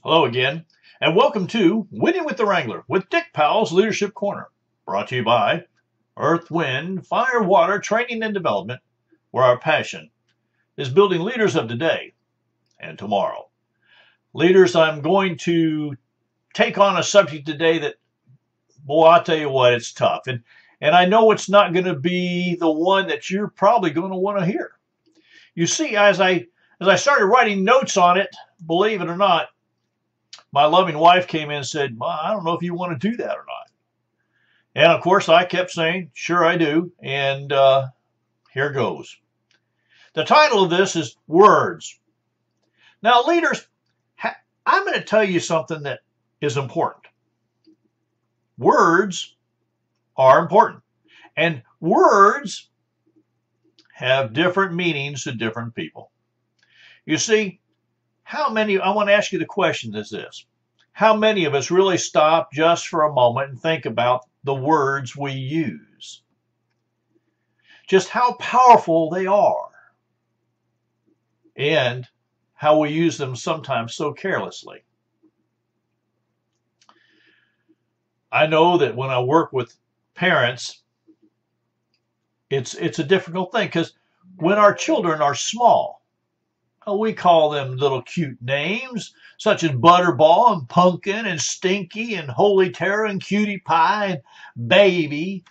Hello again, and welcome to Winning with the Wrangler with Dick Powell's Leadership Corner, brought to you by Earth, Wind, Fire, Water Training and Development, where our passion is building leaders of today and tomorrow. Leaders, I'm going to take on a subject today that, boy, I'll tell you what, it's tough. And I know it's not going to be the one that you're probably going to want to hear. You see, as I started writing notes on it, believe it or not, my loving wife came in and said, "Well, I don't know if you want to do that or not." And of course, I kept saying, "Sure, I do." And here goes. The title of this is Words. Now, leaders, I'm going to tell you something that is important. Words are important. And words have different meanings to different people. You see, I want to ask you the question is this. How many of us really stop just for a moment and think about the words we use? Just how powerful they are and how we use them sometimes so carelessly. I know that when I work with parents, it's a difficult thing because when our children are small, we call them little cute names such as Butterball and Pumpkin and Stinky and Holy Terror and Cutie Pie and Baby.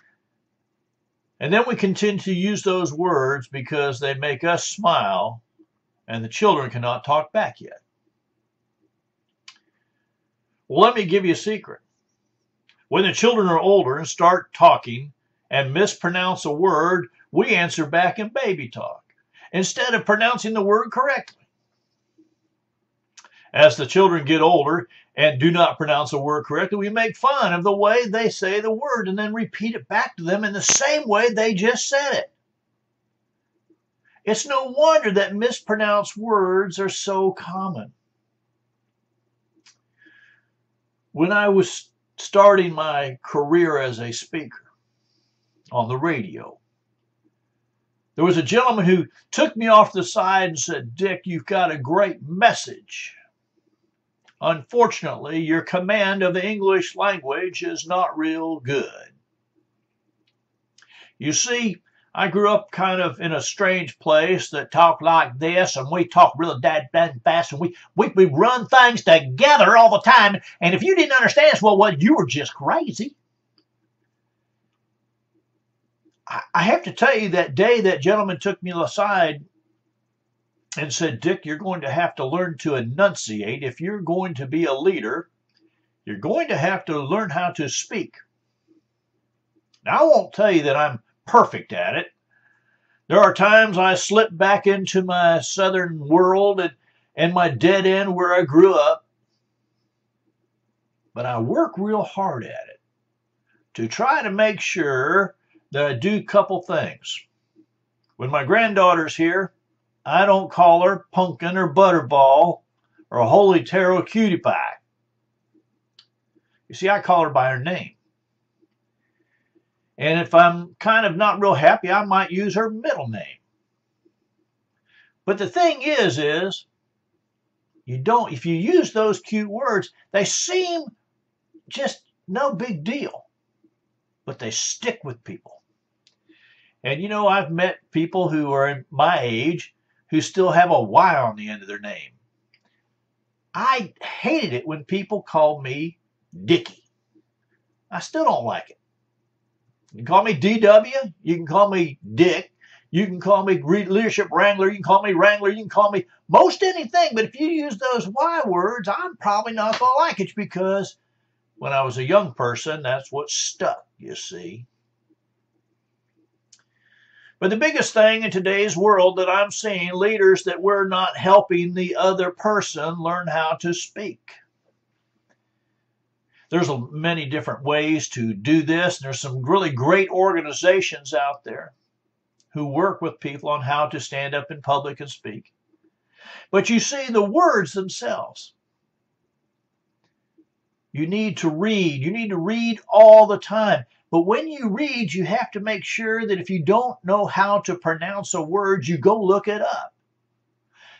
And then we continue to use those words because they make us smile and the children cannot talk back yet. Well, let me give you a secret. When the children are older and start talking and mispronounce a word, we answer back in baby talk instead of pronouncing the word correctly. As the children get older and do not pronounce a word correctly, we make fun of the way they say the word and then repeat it back to them in the same way they just said it. It's no wonder that mispronounced words are so common. When I was starting my career as a speaker on the radio, there was a gentleman who took me off the side and said, "Dick, you've got a great message. Unfortunately, your command of the English language is not real good." You see, I grew up kind of in a strange place that talked like this, and we talk really dad fast, and we run things together all the time. And if you didn't understand us, well, you were just crazy. I have to tell you, that day that gentleman took me aside and said, "Dick, you're going to have to learn to enunciate. If you're going to be a leader, you're going to have to learn how to speak." Now, I won't tell you that I'm perfect at it. There are times I slip back into my southern world and my dead end where I grew up. But I work real hard at it to try to make sure that I do a couple things. When my granddaughter's here, I don't call her Pumpkin or Butterball or Holy Terror Cutie Pie. You see, I call her by her name. And if I'm kind of not real happy, I might use her middle name. But the thing is if you use those cute words, they seem just no big deal, but they stick with people. And you know, I've met people who are my age who still have a Y on the end of their name. I hated it when people called me Dickie. I still don't like it. You can call me DW. You can call me Dick. You can call me Leadership Wrangler. You can call me Wrangler. You can call me most anything. But if you use those Y words, I'm probably not going to like it because when I was a young person, that's what stuck, you see. But the biggest thing in today's world that I'm seeing, leaders, that we're not helping the other person learn how to speak. There's many different ways to do this. There's some really great organizations out there who work with people on how to stand up in public and speak. But you see, the words themselves, you need to read. You need to read all the time. But when you read, you have to make sure that if you don't know how to pronounce a word, you go look it up.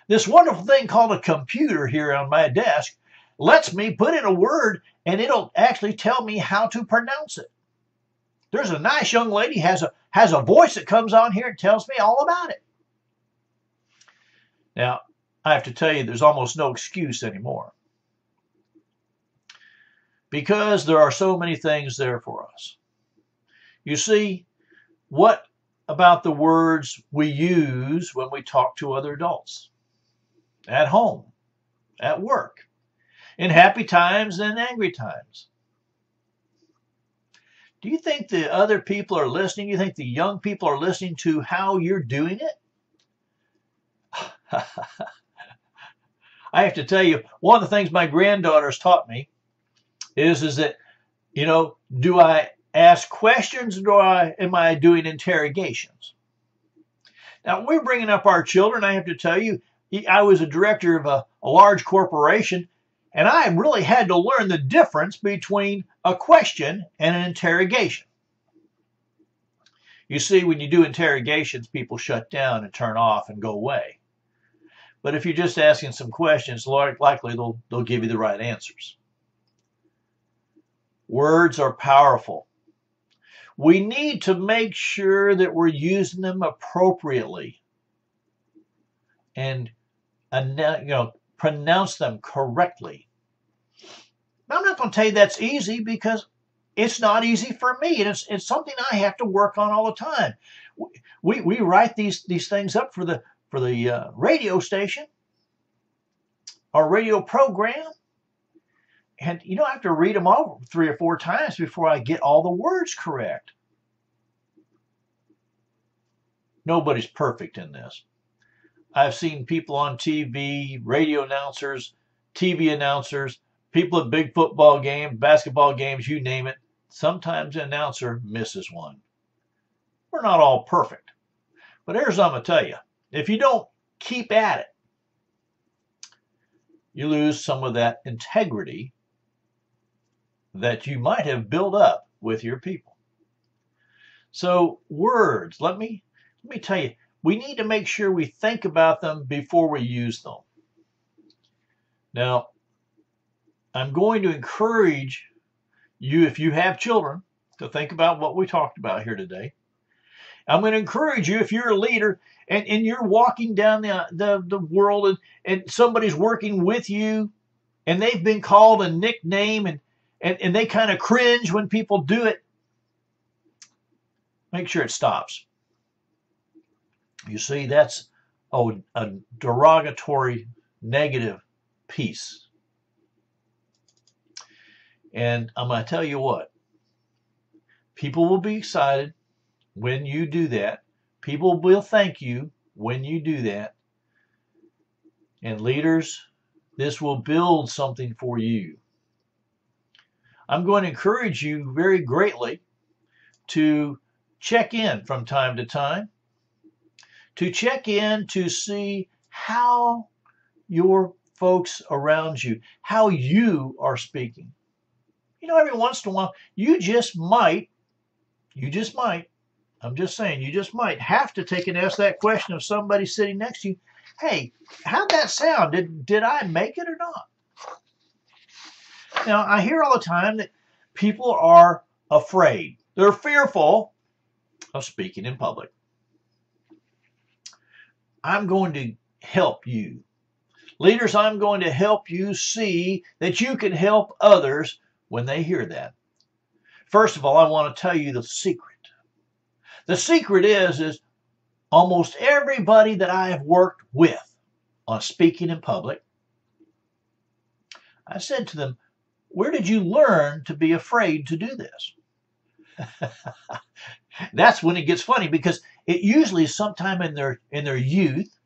This wonderful thing called a computer here on my desk, lets me put in a word and it'll actually tell me how to pronounce it. There's a nice young lady has a voice that comes on here and tells me all about it. Now, I have to tell you, there's almost no excuse anymore, because there are so many things there for us. You see, what about the words we use when we talk to other adults? At home, at work, in happy times and angry times. Do you think the other people are listening? Do you think the young people are listening to how you're doing it? I have to tell you, one of the things my granddaughters taught me is that, do I ask questions or am I doing interrogations? Now, we're bringing up our children. I have to tell you, I was a director of a large corporation, and I really had to learn the difference between a question and an interrogation. You see, when you do interrogations, people shut down and turn off and go away. But if you're just asking some questions, likely they'll give you the right answers. Words are powerful. We need to make sure that we're using them appropriately and pronounce them correctly. Now, I'm not going to tell you that's easy, because it's not easy for me, and it's something I have to work on all the time. We write these things up for the radio station, our radio program, and I have to read them over 3 or 4 times before I get all the words correct. Nobody's perfect in this. I've seen people on TV, radio announcers, TV announcers, people at big football games, basketball games, you name it. Sometimes an announcer misses one. We're not all perfect. But here's what I'm going to tell you. If you don't keep at it, you lose some of that integrity that you might have built up with your people. So words, let me tell you, we need to make sure we think about them before we use them. Now, I'm going to encourage you, if you have children, to think about what we talked about here today. I'm going to encourage you, if you're a leader and you're walking down the world and somebody's working with you and they've been called a nickname and they kind of cringe when people do it, make sure it stops. You see, that's a derogatory, negative piece. And I'm going to tell you what, people will be excited when you do that. People will thank you when you do that. And leaders, this will build something for you. I'm going to encourage you very greatly to check in from time to time, to check in to see how your folks around you, how you are speaking. Every once in a while, you just might, I'm just saying, you just might have to take and ask that question of somebody sitting next to you. Hey, how'd that sound? Did I make it or not? Now, I hear all the time that people are afraid. They're fearful of speaking in public. I'm going to help you. Leaders, I'm going to help you see that you can help others when they hear that. First of all, I want to tell you the secret. The secret is almost everybody that I have worked with on speaking in public, I said to them, where did you learn to be afraid to do this? That's when it gets funny, because it usually is sometime in their youth,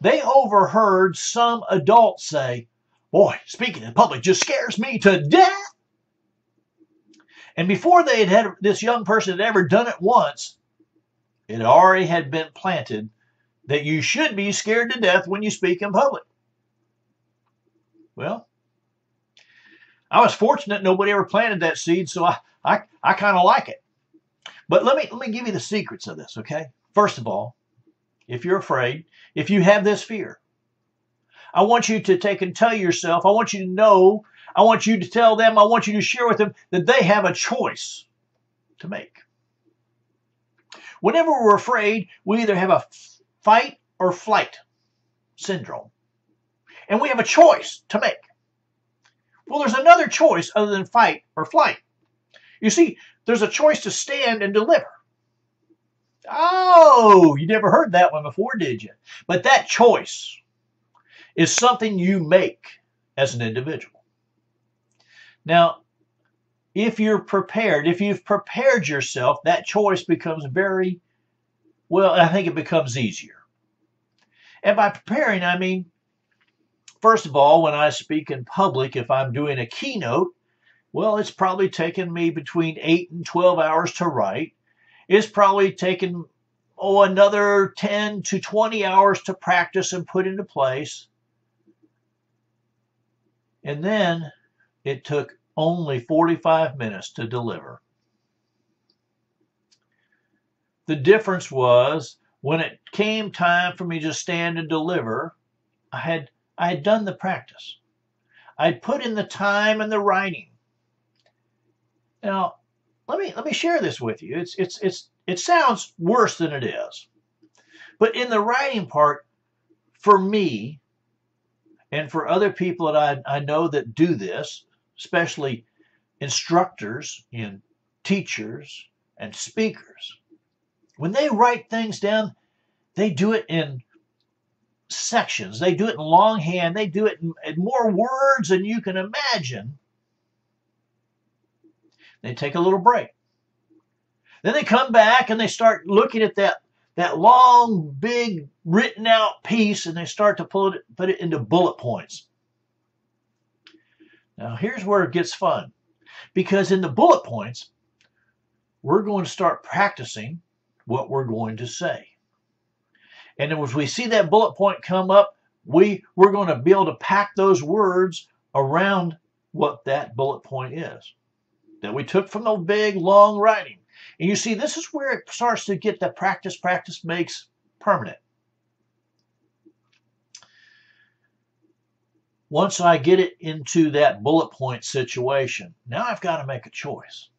they overheard some adult say, boy, speaking in public just scares me to death. And before they had this young person had ever done it once, it already had been planted that you should be scared to death when you speak in public. Well, I was fortunate nobody ever planted that seed, so I kind of like it. But let me give you the secrets of this, okay? First of all, if you're afraid, if you have this fear, I want you to take and tell yourself, I want you to know, I want you to tell them, I want you to share with them that they have a choice to make. Whenever we're afraid, we either have a fight or flight syndrome. And we have a choice to make. Well, there's another choice other than fight or flight. You see, there's a choice to stand and deliver. Oh, you never heard that one before, did you? But that choice is something you make as an individual. Now, if you're prepared, if you've prepared yourself, that choice becomes very, well, I think it becomes easier. And by preparing, I mean, first of all, when I speak in public, if I'm doing a keynote, well, it's probably taken me between 8 and 12 hours to write. It's probably taken, another 10 to 20 hours to practice and put into place. And then it took only 45 minutes to deliver. The difference was when it came time for me to stand and deliver, I had done the practice. I'd put in the time and the writing. Now, let me share this with you. It sounds worse than it is. But in the writing part, for me, and for other people that I know that do this, especially instructors and teachers and speakers, when they write things down, they do it in sections. They do it in longhand. They do it in more words than you can imagine. They take a little break. Then they come back and they start looking at that long, big, written out piece, and they start to put it into bullet points. Now, here's where it gets fun. Because in the bullet points, we're going to start practicing what we're going to say. And as we see that bullet point come up, we're going to be able to pack those words around what that bullet point is that we took from the big, long writing. And you see, this is where it starts to get the practice. Practice makes permanent. Once I get it into that bullet point situation, now I've got to make a choice.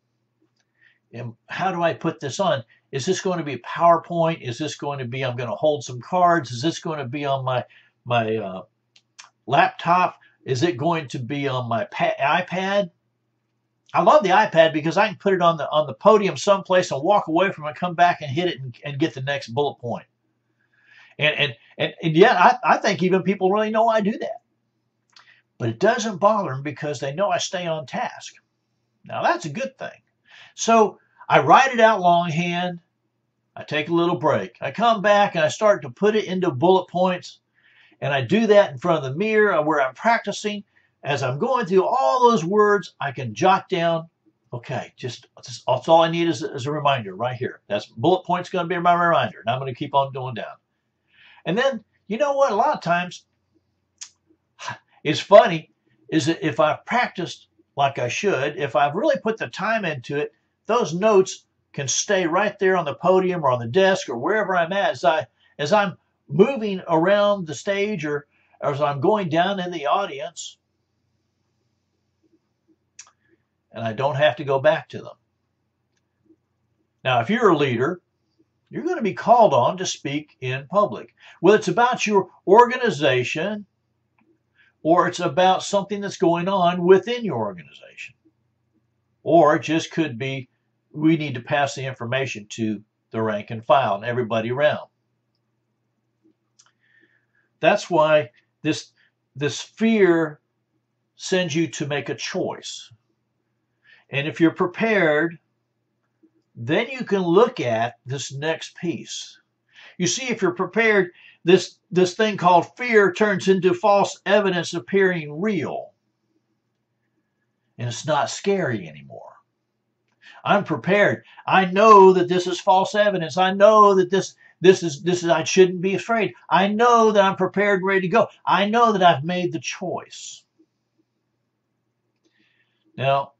And how do I put this on? Is this going to be PowerPoint? Is this going to be, I'm going to hold some cards? Is this going to be on my laptop? Is it going to be on my iPad? I love the iPad because I can put it on the podium someplace and walk away from it, come back and hit it and get the next bullet point. And yet I think even people really know I do that. But it doesn't bother them because they know I stay on task. Now that's a good thing. So I write it out longhand. I take a little break. I come back and I start to put it into bullet points. And I do that in front of the mirror where I'm practicing. As I'm going through all those words, I can jot down, okay, that's all I need is a reminder right here. That's bullet point's going to be my reminder. And I'm going to keep on going down. And then, you know what? A lot of times, it's funny, is that if I've practiced like I should, if I've really put the time into it, those notes can stay right there on the podium or on the desk or wherever I'm at as I'm moving around the stage or as I'm going down in the audience. And I don't have to go back to them. Now, if you're a leader, you're going to be called on to speak in public. Whether it's about your organization or it's about something that's going on within your organization. Or it just could be we need to pass the information to the rank and file and everybody around. That's why this fear sends you to make a choice. And if you're prepared, then you can look at this next piece. You see, if you're prepared, this thing called fear turns into false evidence appearing real. And it's not scary anymore. I'm prepared. I know that this is false evidence. I know that this is I shouldn't be afraid. I know that I'm prepared and ready to go. I know that I've made the choice. Now,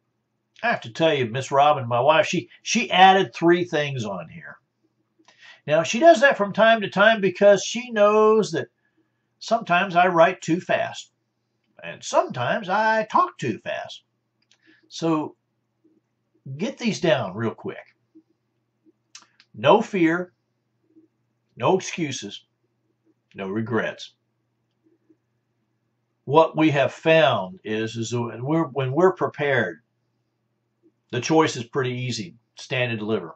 I have to tell you, Miss Robin, my wife, she added 3 things on here. Now, she does that from time to time because she knows that sometimes I write too fast, and sometimes I talk too fast. So get these down real quick. No fear, no excuses, no regrets. What we have found is when we're prepared, the choice is pretty easy: stand and deliver.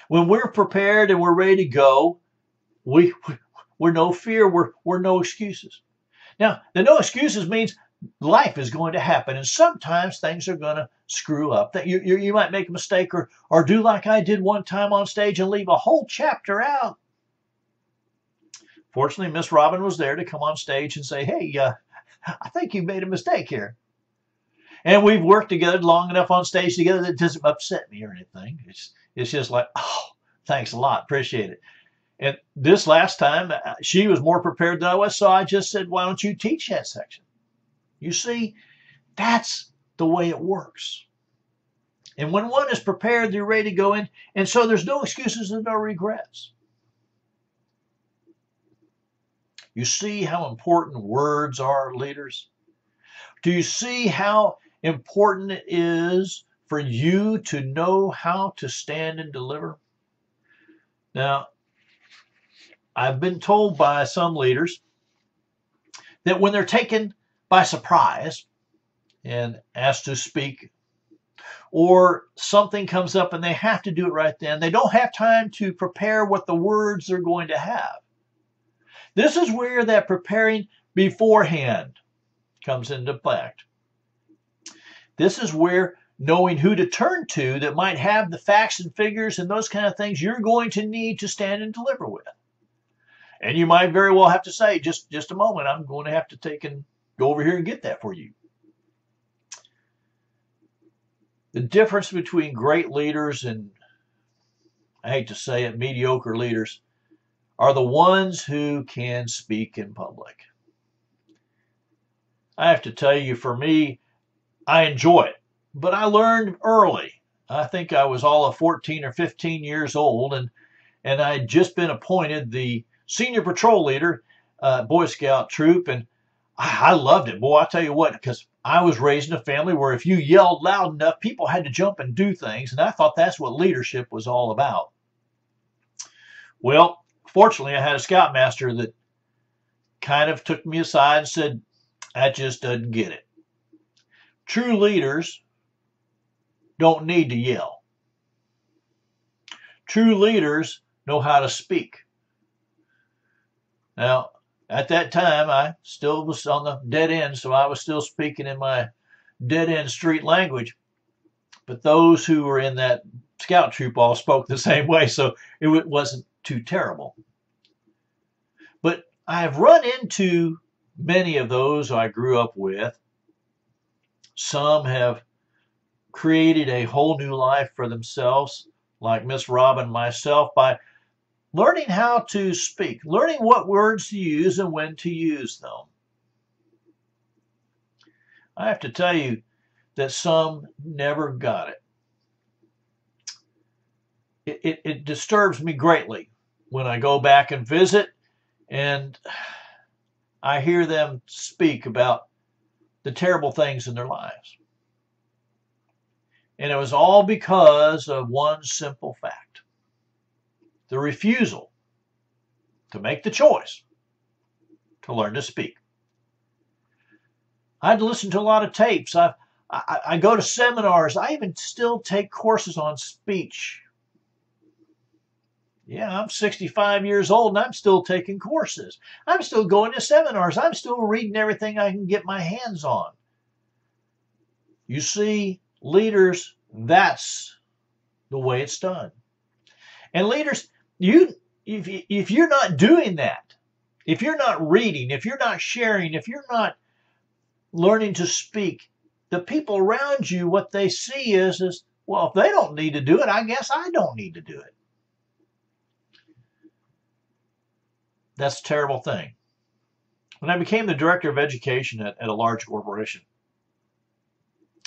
When we're prepared and we're ready to go, we're no fear, we're no excuses. Now, the no excuses means life is going to happen, and sometimes things are going to screw up. That you might make a mistake or do like I did one time on stage and leave a whole chapter out. Fortunately, Miss Robin was there to come on stage and say, "Hey, I think you made a mistake here." And we've worked together long enough on stage together that it doesn't upset me or anything. It's just like, oh, thanks a lot, appreciate it. And this last time, she was more prepared than I was, so I just said, "Why don't you teach that section?" You see, that's the way it works. And when one is prepared, they're ready to go in, and so there's no excuses and no regrets. You see how important words are, leaders? Do you see how important it is for you to know how to stand and deliver? Now, I've been told by some leaders that when they're taken by surprise and asked to speak, or something comes up and they have to do it right then, they don't have time to prepare what the words they're going to have. This is where that preparing beforehand comes into effect. This is where knowing who to turn to that might have the facts and figures and those kind of things you're going to need to stand and deliver with. And you might very well have to say, just a moment, I'm going to have to take and go over here and get that for you. The difference between great leaders and, I hate to say it, mediocre leaders are the ones who can speak in public. I have to tell you, for me, I enjoy it, but I learned early. I think I was all of 14 or 15 years old, and I had just been appointed the senior patrol leader, Boy Scout troop, and I loved it. Boy, I tell you what, because I was raised in a family where if you yelled loud enough, people had to jump and do things, and I thought that's what leadership was all about. Well, fortunately, I had a scoutmaster that kind of took me aside and said, "That just doesn't get it. True leaders don't need to yell. True leaders know how to speak." Now, at that time, I still was on the dead end, so I was still speaking in my dead end street language. But those who were in that scout troop all spoke the same way, so it wasn't too terrible. But I've run into many of those I grew up with. Some have created a whole new life for themselves, like Miss Robin and myself, by learning how to speak, learning what words to use and when to use them. I have to tell you that some never got it. It disturbs me greatly when I go back and visit and I hear them speak about the terrible things in their lives. And it was all because of one simple fact: the refusal to make the choice to learn to speak. I had to listen to a lot of tapes. I go to seminars. I even still take courses on speech. Yeah, I'm 65 years old and I'm still taking courses. I'm still going to seminars. I'm still reading everything I can get my hands on. You see, leaders, that's the way it's done. And leaders, if you're not doing that, if you're not reading, if you're not sharing, if you're not learning to speak, the people around you, what they see is, well, if they don't need to do it, I guess I don't need to do it. That's a terrible thing. When I became the director of education at a large corporation,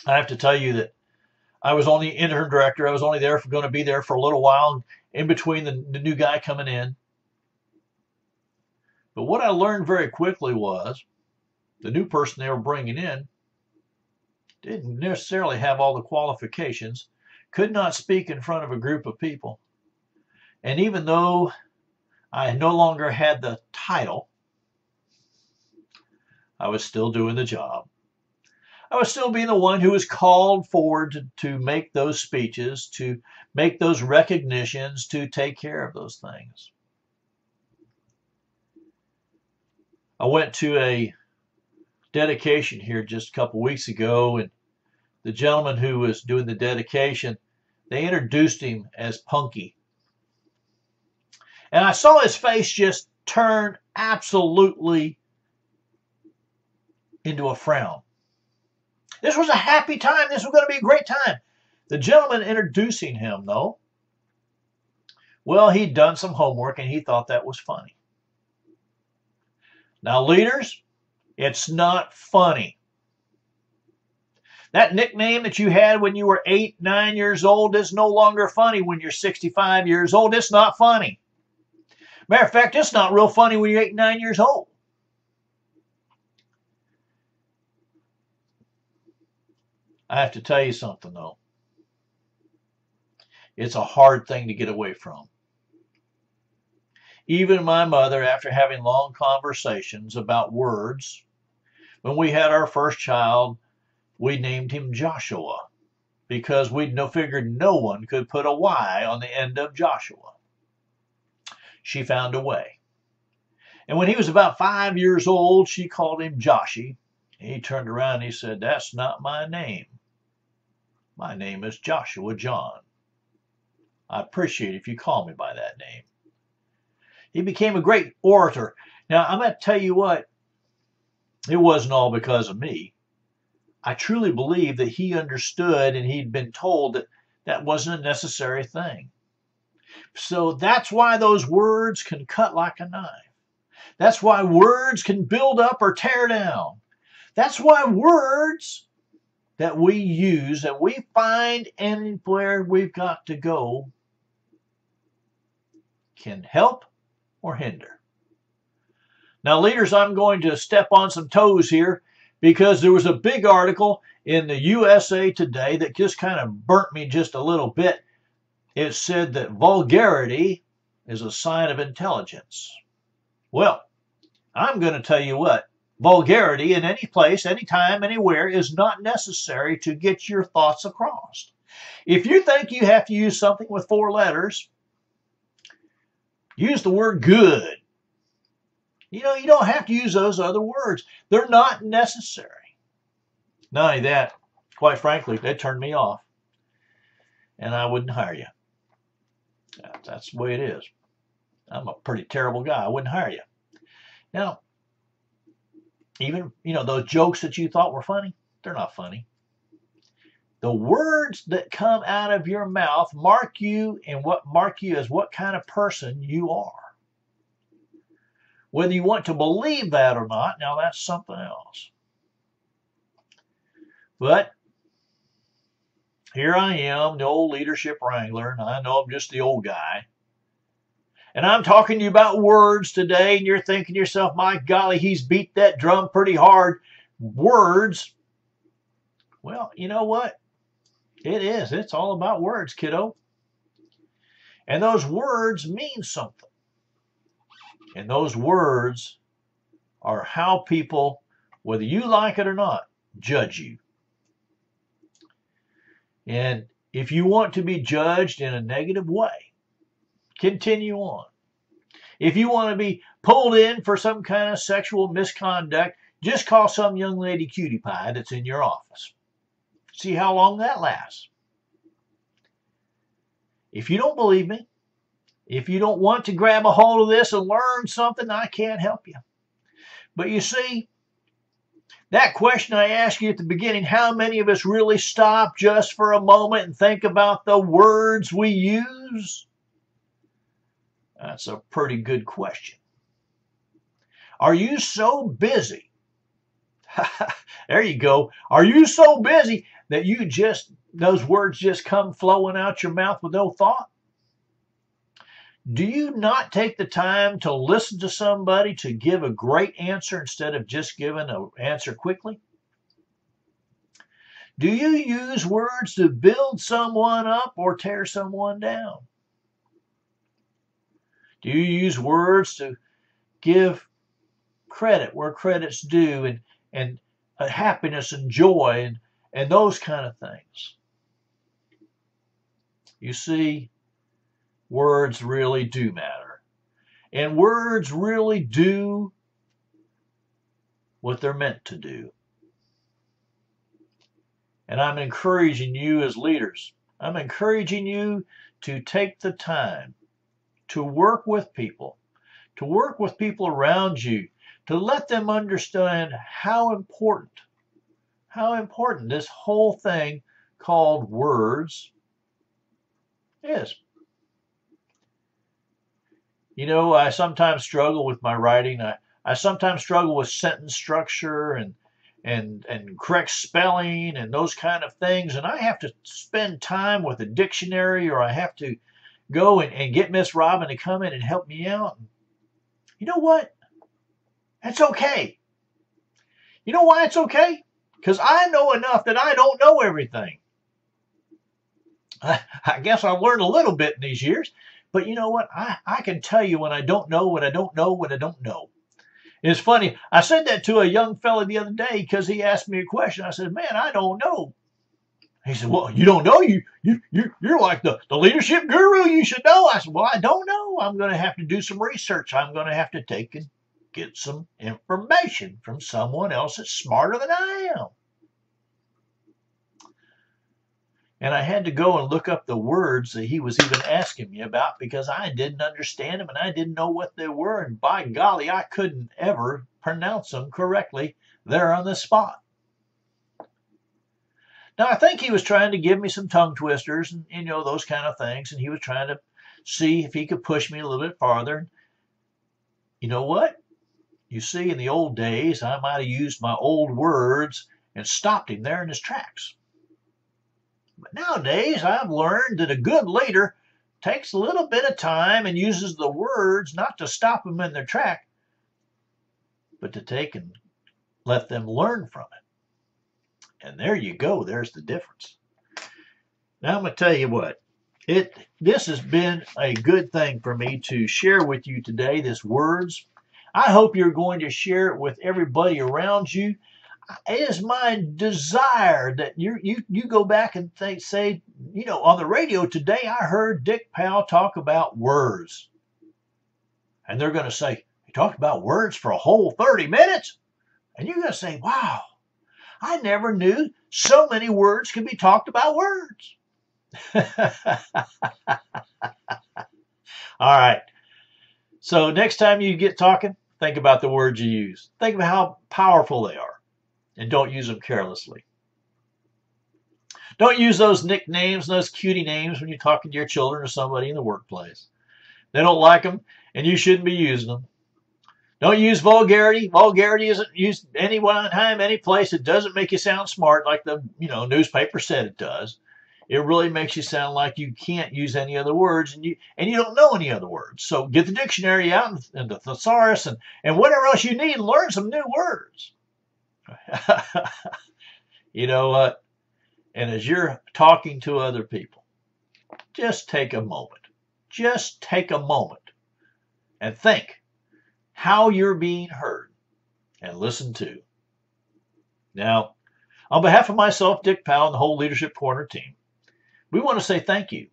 I have to tell you that I was only interim director. I was only going to be there for a little while in between the new guy coming in. But what I learned very quickly was the new person they were bringing in didn't necessarily have all the qualifications, could not speak in front of a group of people. And even though I no longer had the title, I was still doing the job. I was still being the one who was called forward to make those speeches, to make those recognitions, to take care of those things. I went to a dedication here just a couple weeks ago, and the gentleman who was doing the dedication, they introduced him as Punky. And I saw his face just turn absolutely into a frown. This was a happy time. This was going to be a great time. The gentleman introducing him, though, well, he'd done some homework and he thought that was funny. Now, leaders, it's not funny. That nickname that you had when you were 8, 9 years old is no longer funny when you're 65 years old. It's not funny. Matter of fact, it's not real funny when you're 8, 9 years old. I have to tell you something, though. It's a hard thing to get away from. Even my mother, after having long conversations about words, when we had our first child, we named him Joshua because we figured no one could put a Y on the end of Joshua. She found a way. And when he was about 5 years old, she called him Joshy. He turned around and he said, "That's not my name. My name is Joshua John. I appreciate it if you call me by that name." He became a great orator. Now, I'm going to tell you what, it wasn't all because of me. I truly believe that he understood and he'd been told that that wasn't a necessary thing. So that's why those words can cut like a knife. That's why words can build up or tear down. That's why words that we use and we find anywhere we've got to go can help or hinder. Now, leaders, I'm going to step on some toes here because there was a big article in the USA Today that just kind of burnt me just a little bit. It said that vulgarity is a sign of intelligence. Well, I'm going to tell you what. Vulgarity in any place, anytime, anywhere is not necessary to get your thoughts across. If you think you have to use something with 4 letters, use the word good. You know, you don't have to use those other words. They're not necessary. Not only that, quite frankly, they turned me off. And I wouldn't hire you. That's the way it is. I'm a pretty terrible guy. I wouldn't hire you. Now, even, those jokes that you thought were funny, they're not funny. The words that come out of your mouth mark you as what kind of person you are. Whether you want to believe that or not, now that's something else. But here I am, the old leadership wrangler, and I know I'm just the old guy. And I'm talking to you about words today, and you're thinking to yourself, my golly, he's beat that drum pretty hard. Words. Well, you know what? It is. It's all about words, kiddo. And those words mean something. And those words are how people, whether you like it or not, judge you. And if you want to be judged in a negative way, continue on. If you want to be pulled in for some kind of sexual misconduct, just call some young lady cutie pie that's in your office. See how long that lasts. If you don't believe me, if you don't want to grab a hold of this and learn something, I can't help you. But you see, that question I asked you at the beginning, how many of us really stop just for a moment and think about the words we use? That's a pretty good question. Are you so busy? There you go. Are you so busy that those words just come flowing out your mouth with no thought? Do you not take the time to listen to somebody to give a great answer instead of just giving an answer quickly? Do you use words to build someone up or tear someone down? Do you use words to give credit where credit's due and happiness and joy and those kind of things? You see, words really do matter. And words really do what they're meant to do. And I'm encouraging you as leaders, I'm encouraging you to take the time to work with people around you, to let them understand how important this whole thing called words is. You know, I sometimes struggle with my writing. I sometimes struggle with sentence structure and correct spelling and those kind of things. And I have to spend time with a dictionary, or I have to go and get Miss Robin to come in and help me out. You know what? That's okay. You know why it's okay? Because I know enough that I don't know everything. I guess I've learned a little bit in these years. But you know what? I can tell you when I don't know what I don't know what I don't know. It's funny. I said that to a young fella the other day because he asked me a question. I said, "Man, I don't know." He said, "Well, you don't know? You're like the leadership guru. You should know." I said, "Well, I don't know. I'm going to have to do some research. I'm going to have to take and get some information from someone else that's smarter than I am." And I had to go and look up the words that he was even asking me about because I didn't understand them and I didn't know what they were. And by golly, I couldn't ever pronounce them correctly there on the spot. Now, I think he was trying to give me some tongue twisters and you know, those kind of things. And he was trying to see if he could push me a little bit farther. You know what? You see, in the old days, I might have used my old words and stopped him there in his tracks. But nowadays, I've learned that a good leader takes a little bit of time and uses the words not to stop them in their track, but to take and let them learn from it. And there you go. There's the difference. Now, I'm going to tell you what. This has been a good thing for me to share with you today, this words. I hope you're going to share it with everybody around you. It is my desire that you go back and say, you know, on the radio today, I heard Dick Powell talk about words. And they're going to say, he talked about words for a whole 30 minutes? And you're going to say, wow, I never knew so many words could be talked about words. All right. So next time you get talking, think about the words you use. Think about how powerful they are. And don't use them carelessly. Don't use those nicknames, those cutie names when you're talking to your children or somebody in the workplace. They don't like them, and you shouldn't be using them. Don't use vulgarity. Vulgarity isn't used any one time, any place. It doesn't make you sound smart like the newspaper said it does. It really makes you sound like you can't use any other words, and you don't know any other words. So get the dictionary out and the thesaurus and whatever else you need and learn some new words. You know what? And as you're talking to other people, just take a moment. Just take a moment and think how you're being heard and listened to. Now, on behalf of myself, Dick Powell, and the whole Leadership Corner team, we want to say thank you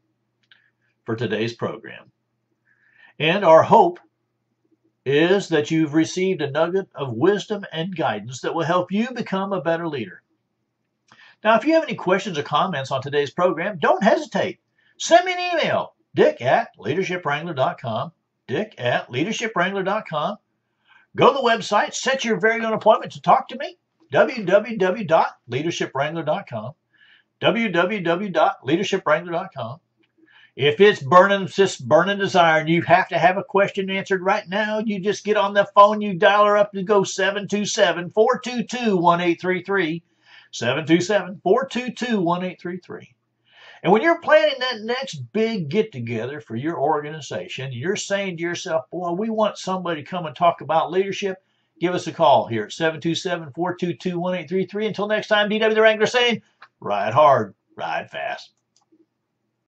for today's program. And our hope is that you've received a nugget of wisdom and guidance that will help you become a better leader. Now, if you have any questions or comments on today's program, don't hesitate. Send me an email, dick@leadershipwrangler.com, dick@leadershipwrangler.com. Go to the website, set your very own appointment to talk to me, www.leadershipwrangler.com, www.leadershipwrangler.com. If it's just burning desire and you have to have a question answered right now, you just get on the phone, you dial her up to go 727-422-1833, 727-422-1833. And when you're planning that next big get-together for your organization, you're saying to yourself, boy, we want somebody to come and talk about leadership, give us a call here at 727-422-1833. Until next time, DW the Wrangler saying, ride hard, ride fast.